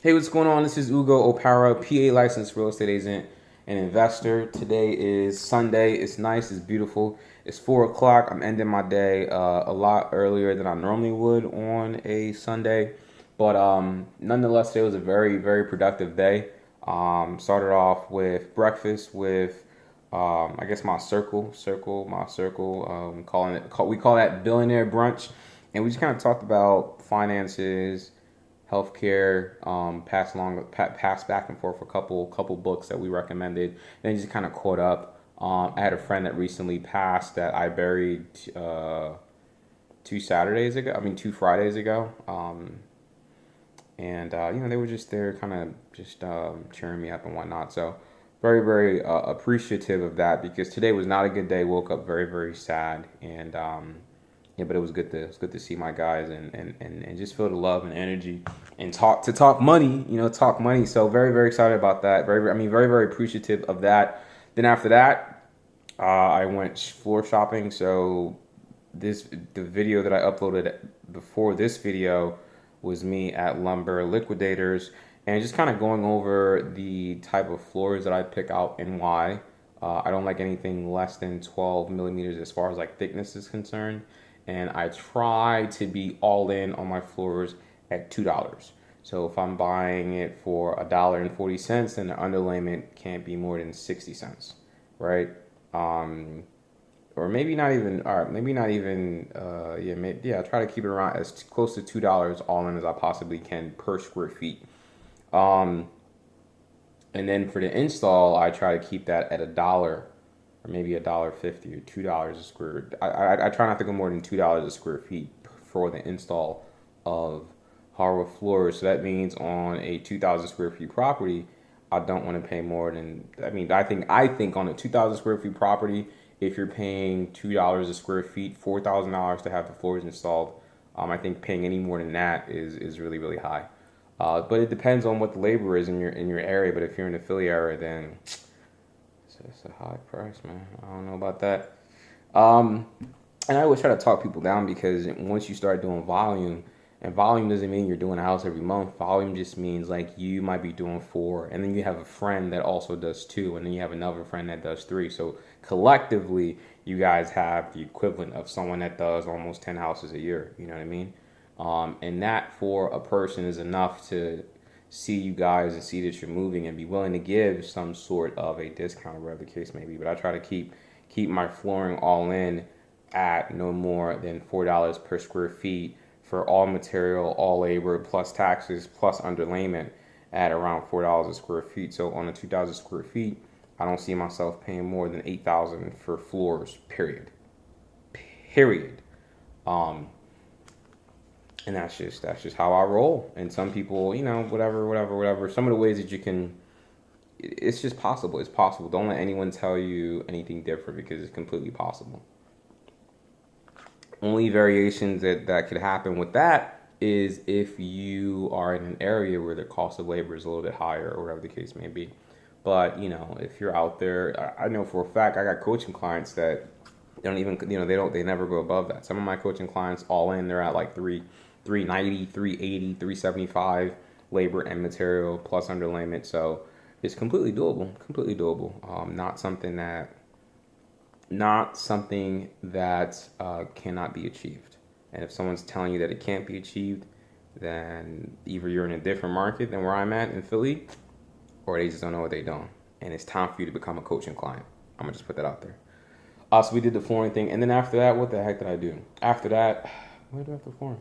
Hey, what's going on? This is Ugo Opara, PA licensed real estate agent and investor. Today is Sunday. It's nice. It's beautiful. It's 4 o'clock. I'm ending my day a lot earlier than I normally would on a Sunday. But nonetheless, today was a very, very productive day. Started off with breakfast with, I guess my circle. We call that billionaire brunch. And we just kind of talked about finances, healthcare, passed back and forth a couple books that we recommended. Then just kind of caught up. I had a friend that recently passed that I buried 2 Fridays ago. And they were just there, kind of just cheering me up and whatnot. So very, very appreciative of that because today was not a good day. Woke up very, very sad, and yeah, but it was good to see my guys and just feel the love and energy and talk money, talk money. So very, very excited about that. Very, very appreciative of that. Then after that, I went floor shopping. So the video that I uploaded before this video was me at Lumber Liquidators and just kind of going over the type of floors that I pick out and why. I don't like anything less than 12 millimeters as far as like thickness is concerned. And I try to be all in on my floors at $2. So if I'm buying it for $1.40, then the underlayment can't be more than 60 cents, right? Or maybe not even. All right, maybe not even. I try to keep it around as close to $2 all in as I possibly can per square feet. And then for the install, I try to keep that at $1 or maybe $1.50 or $2 a square. I try not to go more than $2 a square feet for the install of hardwood floors. So that means on a 2,000 square feet property, I don't want to pay more than. I think on a 2,000 square feet property, if you're paying $2 a square feet, $4,000 to have the floors installed, I think paying any more than that is really, really high. But it depends on what the labor is in your area. But if you're in the Philly area, then it's a high price, man. I don't know about that. And I always try to talk people down because once you start doing volume, and volume doesn't mean you're doing a house every month. Volume just means like you might be doing 4, and then you have a friend that also does 2, and then you have another friend that does 3. So collectively, you guys have the equivalent of someone that does almost 10 houses a year. You know what I mean? And that for a person is enough to see you guys and see that you're moving and be willing to give some sort of a discount or whatever the case may be. But I try to keep my flooring all in at no more than $4 per square feet for all material, all labor, plus taxes, plus underlayment at around $4 a square feet. So on a 2,000 square feet, I don't see myself paying more than $8,000 for floors, period. And that's just how I roll. And some people, whatever. Some of the ways that you can, it's just possible. It's possible. Don't let anyone tell you anything different because it's completely possible. Only variations that could happen with that is if you are in an area where the cost of labor is a little bit higher or whatever the case may be. But, if you're out there, I know for a fact I got coaching clients that don't even, they never go above that. Some of my coaching clients all in, they're at like 390, 380, 375 labor and material plus underlayment. So it's completely doable. Not something that cannot be achieved. And if someone's telling you that it can't be achieved, then either you're in a different market than where I'm at in Philly, or they just don't know what they're doing. And it's time for you to become a coaching client. I'm gonna just put that out there. So we did the flooring thing, and then after that, what the heck did I do? After that, what did I do after flooring?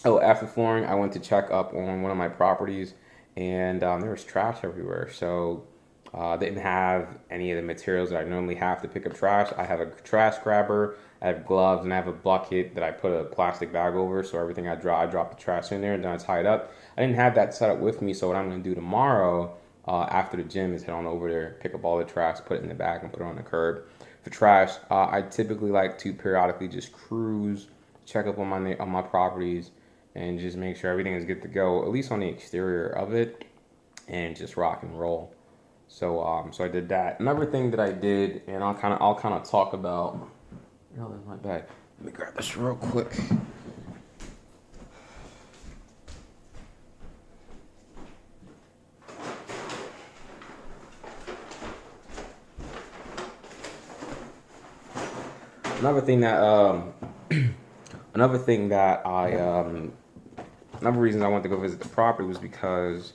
Oh, after flooring, I went to check up on one of my properties, and there was trash everywhere. So didn't have any of the materials that I normally have to pick up trash. I have a trash grabber, I have gloves, and I have a bucket that I put a plastic bag over. So everything I drop the trash in there, and then I tie it up. I didn't have that set up with me, so what I'm going to do tomorrow after the gym is head on over there, pick up all the trash, put it in the bag, and put it on the curb. For trash, I typically like to periodically just cruise, check up on my properties, and just make sure everything is good to go, at least on the exterior of it, and just rock and roll. So so I did that. Another thing that I did, and I'll kind of talk about. Oh, that's my bag. Let me grab this real quick. Another thing that another thing that I another reason I wanted to go visit the property was because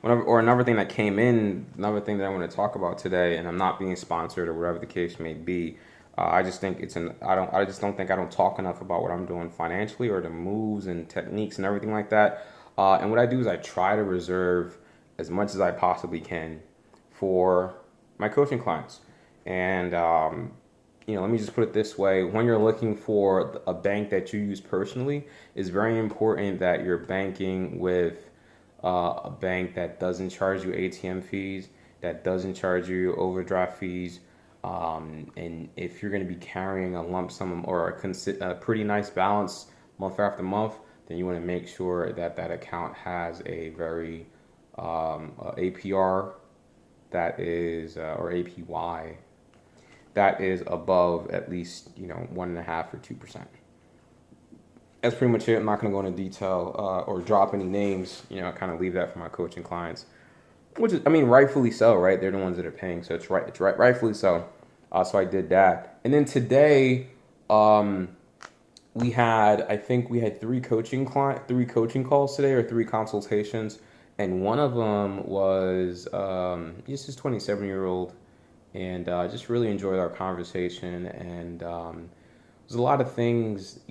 another thing that came in, another thing that I want to talk about today, and I'm not being sponsored or whatever the case may be. I just think I just don't think I don't talk enough about what I'm doing financially or the moves and techniques and everything like that. And what I do is I try to reserve as much as I possibly can for my coaching clients. And let me just put it this way: when you're looking for a bank that you use personally, it's very important that you're banking with a bank that doesn't charge you ATM fees, that doesn't charge you overdraft fees. And if you're going to be carrying a lump sum or a pretty nice balance month after month, then you want to make sure that that account has a very APR that is or APY that is above at least 1.5 or 2%. That's pretty much it. I'm not going to go into detail or drop any names. I kind of leave that for my coaching clients, which is, I mean, rightfully so, right? They're the ones that are paying, so it's right. It's rightfully so. So I did that, and then today, I think we had three coaching calls today, or three consultations, and one of them was just this 27-year-old, and just really enjoyed our conversation, and there's a lot of things,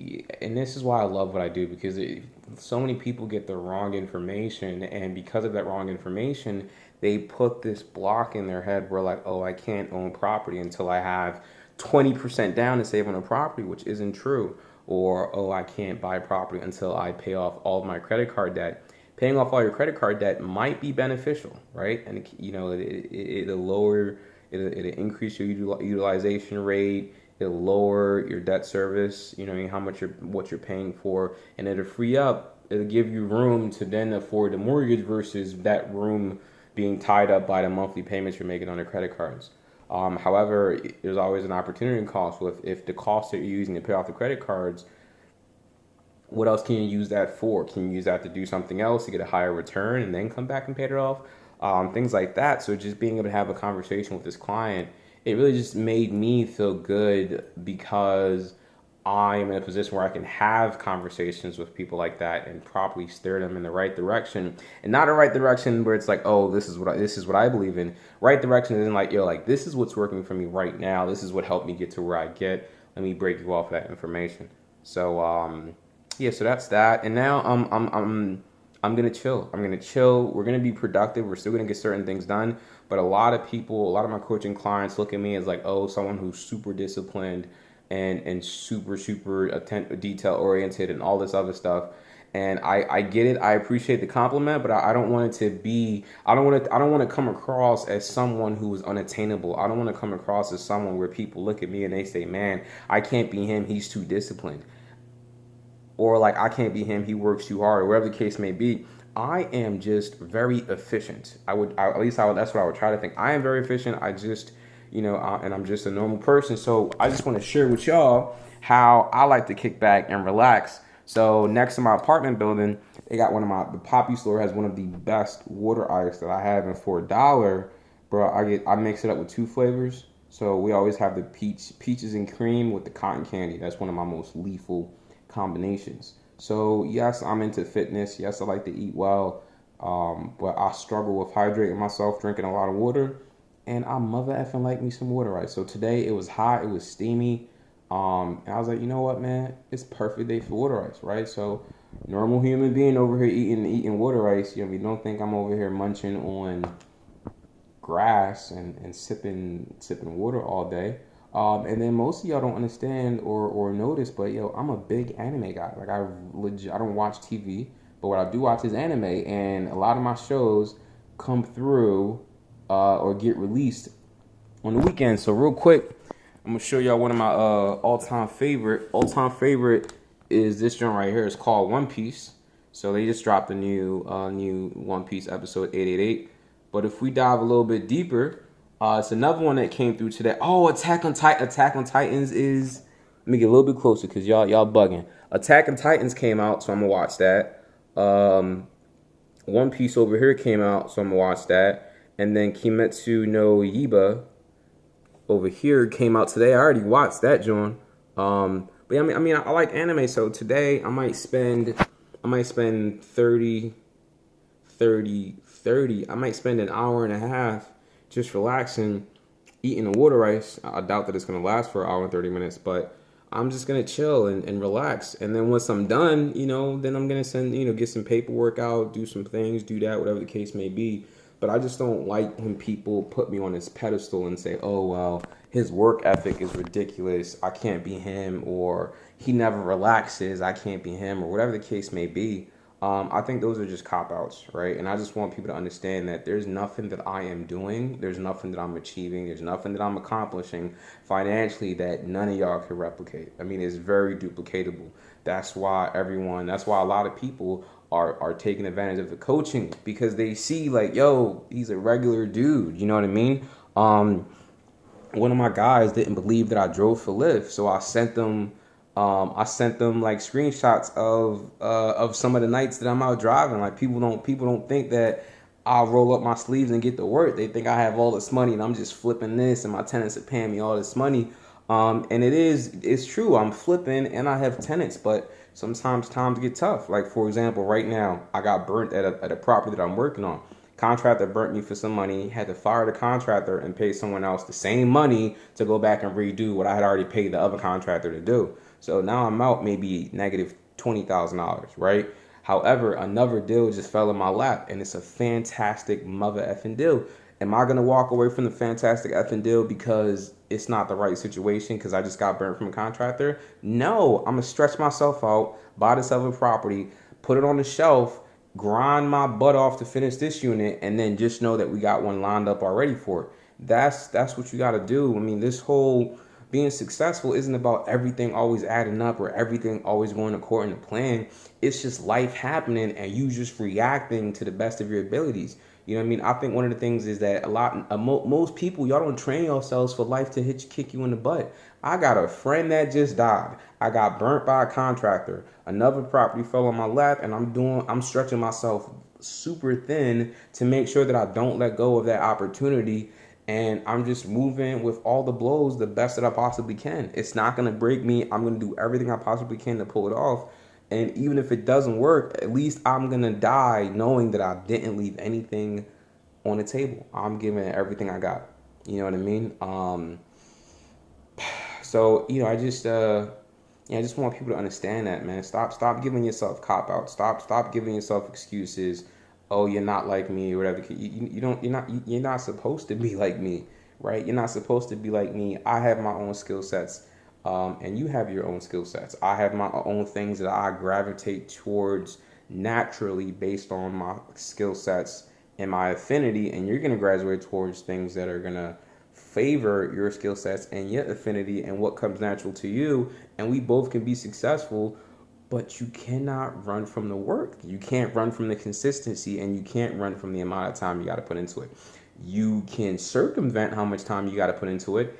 and this is why I love what I do, because so many people get the wrong information, and because of that wrong information, they put this block in their head where like, oh, I can't own property until I have 20% down to save on a property, which isn't true. Or, oh, I can't buy property until I pay off all of my credit card debt. Paying off all your credit card debt might be beneficial, right? And it'll increase your utilization rate. It'll lower your debt service, what you're paying for, and it'll give you room to then afford the mortgage versus that room being tied up by the monthly payments you're making on the credit cards. However, there's always an opportunity cost. So if the cost that you're using to pay off the credit cards, what else can you use that for? Can you use that to do something else to get a higher return and then come back and pay it off? Things like that. So just being able to have a conversation with this client, it really just made me feel good because I'm in a position where I can have conversations with people like that and properly steer them in the right direction, and not a right direction where it's like, oh, this is what I believe in. Right direction is like, this is what's working for me right now. This is what helped me get to where I get. Let me break you off that information. So so that's that. And now I'm gonna chill. We're gonna be productive. We're still gonna get certain things done. But a lot of my coaching clients look at me as like, oh, someone who's super disciplined and super detail oriented and all this other stuff. And I get it. I appreciate the compliment, but I don't want it to be. I don't want to come across as someone who is unattainable. I don't want to come across as someone where people look at me and they say, "Man, I can't be him. He's too disciplined." Or like, I can't be him. He works too hard, or whatever the case may be. I am just very efficient. That's what I would try to think. I am very efficient. And I'm just a normal person. So I just want to share with y'all how I like to kick back and relax. So next to my apartment building, they got the Poppy store has one of the best water ice that I have. And for $1, bro, I mix it up with 2 flavors. So we always have the peaches and cream with the cotton candy. That's one of my most lethal combinations. So yes, I'm into fitness. Yes, I like to eat well. But I struggle with hydrating myself, drinking a lot of water. And I mother effing like me some water ice. So today it was hot, it was steamy. And I was like, you know what, man? It's perfect day for water ice, right? So normal human being over here eating water ice. Don't think I'm over here munching on grass and sipping water all day. And then most of y'all don't understand or notice, but I'm a big anime guy. Like I don't watch TV, but what I do watch is anime, and a lot of my shows come through or get released on the weekend. So real quick, I'm gonna show y'all one of my all-time favorite. All-time favorite is this joint right here. It's called One Piece. So they just dropped a new One Piece episode 888. But if we dive a little bit deeper, it's another one that came through today. Oh, Attack on Titans is. Let me get a little bit closer because y'all bugging. Attack on Titans came out, so I'm gonna watch that. One Piece over here came out, so I'm gonna watch that. And then Kimetsu no Yaiba over here came out today. I already watched that, John. But yeah, I like anime. So today I might spend 30. I might spend an hour and a half just relaxing, eating a water ice. I doubt that it's gonna last for an hour and 30 minutes, but I'm just gonna chill and relax. And then once I'm done, then I'm gonna get some paperwork out, do some things, do that, whatever the case may be. But I just don't like when people put me on this pedestal and say, oh, well, his work ethic is ridiculous. I can't be him, or he never relaxes. I can't be him, or whatever the case may be. I think those are just cop outs, right? And I just want people to understand that there's nothing that I am doing, there's nothing that I'm achieving, there's nothing that I'm accomplishing financially that none of y'all can replicate. I mean, it's very duplicatable. That's why a lot of people are taking advantage of the coaching, because they see like, yo, he's a regular dude. You know what I mean? One of my guys didn't believe that I drove for Lyft, so I sent them like screenshots of some of the nights that I'm out driving. Like people don't think that I'll roll up my sleeves and get to work. They think I have all this money and I'm just flipping this, and my tenants are paying me all this money. And it's true. I'm flipping and I have tenants, but sometimes times get tough. Like, for example, right now I got burnt at a property that I'm working on. Contractor burnt me for some money, had to fire the contractor and pay someone else the same money to go back and redo what I had already paid the other contractor to do. So now I'm out maybe negative $20,000, right? However, another deal just fell in my lap, and it's a fantastic mother effing deal. Am I gonna walk away from the fantastic effing deal because it's not the right situation because I just got burnt from a contractor? No, I'm gonna stretch myself out, buy this other property, put it on the shelf, grind my butt off to finish this unit, and then just know that we got one lined up already for it. That's what you got to do. I mean, this whole being successful isn't about everything always adding up or everything always going according to plan. It's just life happening and you just reacting to the best of your abilities. You know what I mean? I think one of the things is that most people, y'all don't train yourselves for life to kick you in the butt. I got a friend that just died. I got burnt by a contractor. Another property fell on my lap, and I'm stretching myself super thin to make sure that I don't let go of that opportunity. And I'm just moving with all the blows the best that I possibly can. It's not gonna break me. I'm gonna do everything I possibly can to pull it off. And even if it doesn't work, at least I'm gonna die knowing that I didn't leave anything on the table. I'm giving it everything I got. You know what I mean? So I just want people to understand that, man. Stop giving yourself cop outs. Stop giving yourself excuses. Oh, you're not like me, or whatever. You're not supposed to be like me, right? You're not supposed to be like me. I have my own skill sets, and you have your own skill sets. I have my own things that I gravitate towards naturally based on my skill sets and my affinity, and you're gonna graduate towards things that are gonna favor your skill sets and your affinity and what comes natural to you, and we both can be successful. But you cannot run from the work. You can't run from the consistency, and you can't run from the amount of time you got to put into it. You can circumvent how much time you got to put into it.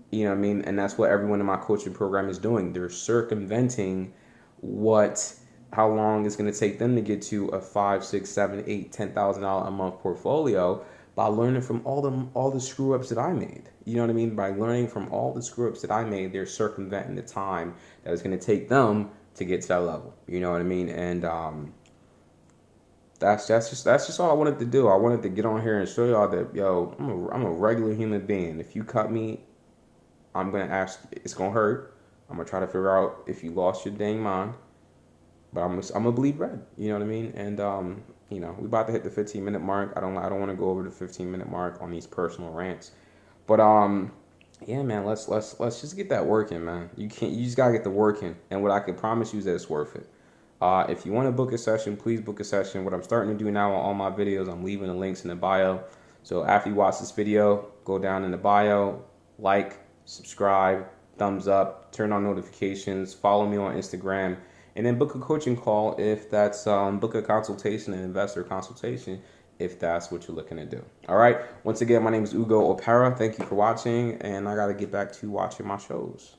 You know what I mean? And that's what everyone in my coaching program is doing. They're circumventing how long it's going to take them to get to a 5, 6, 7, 8, $10,000 a month portfolio by learning from all the screw ups that I made. You know what I mean? By learning from all the screw ups that I made, they're circumventing the time that it's going to take them to get to that level. You know what I mean? And that's just all I wanted to do. I wanted to get on here and show y'all that, yo, I'm a regular human being. If you cut me, I'm gonna ask. It's gonna hurt. I'm gonna try to figure out if you lost your dang mind. But I'm gonna bleed red. You know what I mean? And we about to hit the 15-minute mark. I don't want to go over the 15-minute mark on these personal rants. But yeah, man, let's just get that working, man. You just gotta get the working. And what I can promise you is that it's worth it. If you want to book a session, please book a session. What I'm starting to do now on all my videos, I'm leaving the links in the bio. So after you watch this video, go down in the bio, like, subscribe, thumbs up, turn on notifications, follow me on Instagram, and then book a coaching call if that's book a consultation, an investor consultation, if that's what you're looking to do. All right. Once again, my name is Ugo Opera. Thank you for watching, and I got to get back to watching my shows.